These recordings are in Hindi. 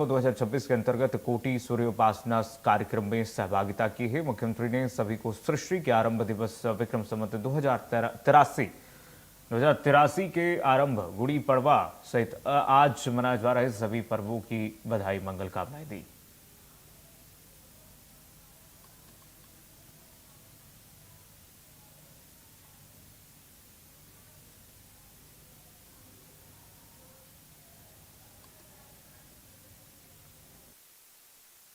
2026 के अंतर्गत कोटि सूर्य उपासना कार्यक्रम में सहभागिता की है। मुख्यमंत्री ने सभी को सृष्टि के आरंभ दिवस विक्रम संवत 2083 के आरंभ गुड़ी पड़वा सहित आज मनाए जा रहे सभी पर्वों की बधाई मंगल कामनाएं दी।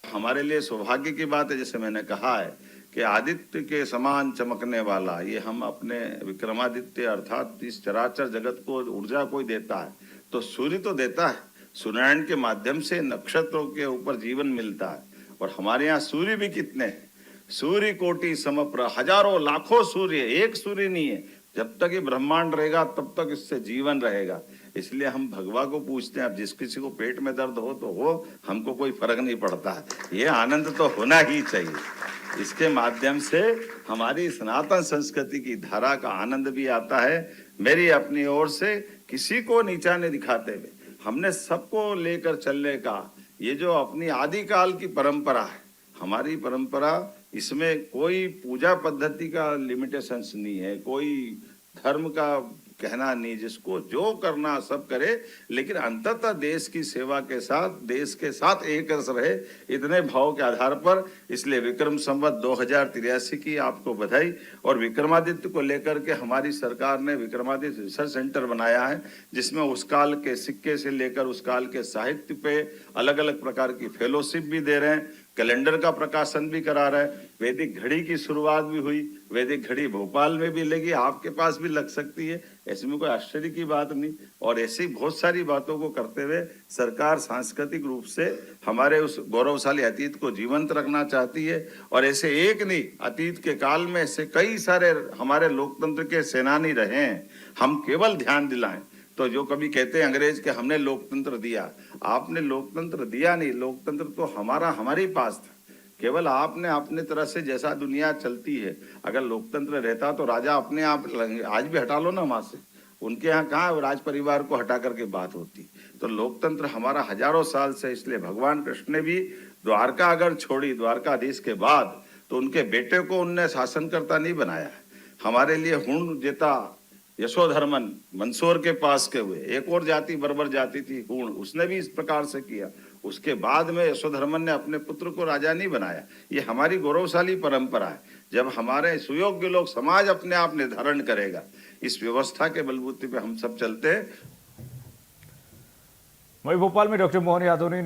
हमारे लिए सौभाग्य की बात है, जैसे मैंने कहा है कि आदित्य के समान चमकने वाला ये हम अपने विक्रमादित्य अर्थात इस चराचर जगत को ऊर्जा कोई देता है तो सूर्य तो देता है। सूर्यनारायण के माध्यम से नक्षत्रों के ऊपर जीवन मिलता है और हमारे यहाँ सूर्य भी कितने हैं। सूर्य कोटि समप्रभ, हजारों लाखों सूर्य, एक सूर्य नहीं है। जब तक ये ब्रह्मांड रहेगा तब तक इससे जीवन रहेगा। इसलिए हम भगवान को पूछते हैं। अब जिस किसी को पेट में दर्द हो तो हो, हमको कोई फर्क नहीं पड़ता है। ये आनंद तो होना ही चाहिए। इसके माध्यम से हमारी सनातन संस्कृति की धारा का आनंद भी आता है। मेरी अपनी ओर से किसी को नीचा नहीं दिखाते हुए हमने सबको लेकर चलने का ये जो अपनी आदिकाल की परंपरा है, हमारी परंपरा, इसमें कोई पूजा पद्धति का लिमिटेशंस नहीं है, कोई धर्म का कहना नहीं, जिसको जो करना सब करे, लेकिन अंततः देश की सेवा के साथ, देश के साथ एक रस रहे, इतने भाव के आधार पर। इसलिए विक्रम संवत 2083 की आपको बधाई। और विक्रमादित्य को लेकर के हमारी सरकार ने विक्रमादित्य रिसर्च सेंटर बनाया है, जिसमें उस काल के सिक्के से लेकर उस काल के साहित्य पे अलग अलग प्रकार की फेलोशिप भी दे रहे हैं, कैलेंडर का प्रकाशन भी करा रहा है। वैदिक घड़ी की शुरुआत भी हुई, वैदिक घड़ी भोपाल में भी लगी, आपके पास भी लग सकती है, ऐसे में कोई आश्चर्य की बात नहीं। और ऐसी बहुत सारी बातों को करते हुए सरकार सांस्कृतिक रूप से हमारे उस गौरवशाली अतीत को जीवंत रखना चाहती है। और ऐसे एक नहीं, अतीत के काल में ऐसे कई सारे हमारे लोकतंत्र के सेनानी रहे हैं। हम केवल ध्यान दिलाएं तो जो कभी कहते हैं अंग्रेज के हमने लोकतंत्र दिया, आपने लोकतंत्र दिया नहीं, लोकतंत्र तो हमारे पास था। केवल आपने अपने तरह से, जैसा दुनिया चलती है, अगर लोकतंत्र रहता तो राजा अपने आप, आज भी हटा लो ना वहां से, उनके यहाँ कहाँ राज परिवार को हटा करके बात होती। तो लोकतंत्र हमारा हजारों साल से। इसलिए भगवान कृष्ण ने भी द्वारका अगर छोड़ी, द्वारकाधीश के बाद, तो उनके बेटे को उनने शासनकर्ता नहीं बनाया। हमारे लिए हुण जेता यशोधर्मन मंदसौर के पास के हुए, एक और जाति बर्बर जाति थी हूण, उसने भी इस प्रकार से किया। उसके बाद में यशोधर्मन ने अपने पुत्र को राजा नहीं बनाया। ये हमारी गौरवशाली परंपरा है। जब हमारे सुयोग्य लोग, समाज अपने आप निर्धारण करेगा, इस व्यवस्था के बलबूते पे हम सब चलते हैं। वहीं भोपाल में डॉक्टर मोहन यादव ने